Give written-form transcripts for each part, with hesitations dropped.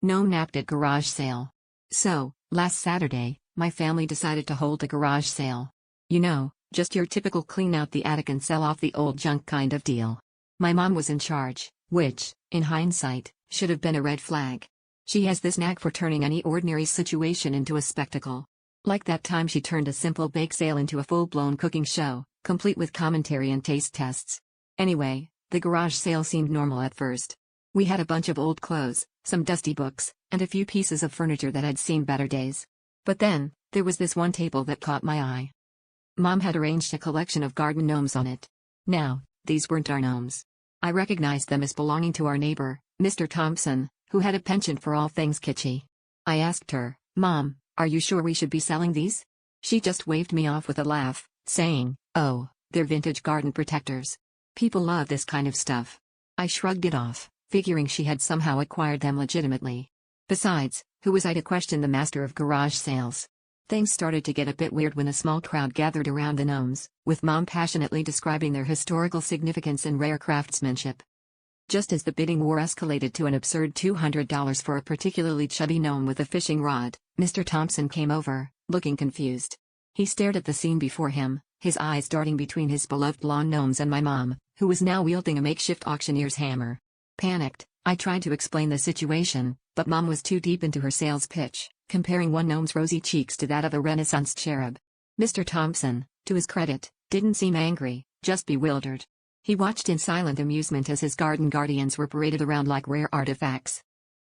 Gnome-Napped at garage sale. So, last Saturday, my family decided to hold a garage sale. You know, just your typical clean out the attic and sell off the old junk kind of deal. My mom was in charge, which, in hindsight, should have been a red flag. She has this knack for turning any ordinary situation into a spectacle. Like that time she turned a simple bake sale into a full-blown cooking show, complete with commentary and taste tests. Anyway, the garage sale seemed normal at first. We had a bunch of old clothes, some dusty books, and a few pieces of furniture that had seen better days. But then, there was this one table that caught my eye. Mom had arranged a collection of garden gnomes on it. Now, these weren't our gnomes. I recognized them as belonging to our neighbor, Mr. Thompson, who had a penchant for all things kitschy. I asked her, "Mom, are you sure we should be selling these?" She just waved me off with a laugh, saying, "Oh, they're vintage garden protectors. People love this kind of stuff." I shrugged it off, figuring she had somehow acquired them legitimately. Besides, who was I to question the master of garage sales? Things started to get a bit weird when a small crowd gathered around the gnomes, with Mom passionately describing their historical significance and rare craftsmanship. Just as the bidding war escalated to an absurd $200 for a particularly chubby gnome with a fishing rod, Mr. Thompson came over, looking confused. He stared at the scene before him, his eyes darting between his beloved blonde gnomes and my mom, who was now wielding a makeshift auctioneer's hammer. Panicked, I tried to explain the situation, but Mom was too deep into her sales pitch, comparing one gnome's rosy cheeks to that of a Renaissance cherub. Mr. Thompson, to his credit, didn't seem angry, just bewildered. He watched in silent amusement as his garden guardians were paraded around like rare artifacts.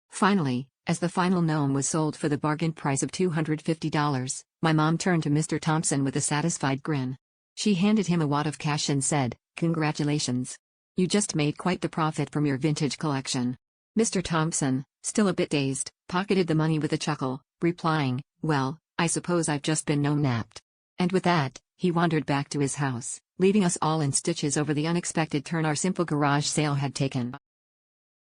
Finally, as the final gnome was sold for the bargain price of $250, my mom turned to Mr. Thompson with a satisfied grin. She handed him a wad of cash and said, "Congratulations. You just made quite the profit from your vintage collection." Mr. Thompson, still a bit dazed, pocketed the money with a chuckle, replying, "Well, I suppose I've just been gnome-napped." And with that, he wandered back to his house, leaving us all in stitches over the unexpected turn our simple garage sale had taken.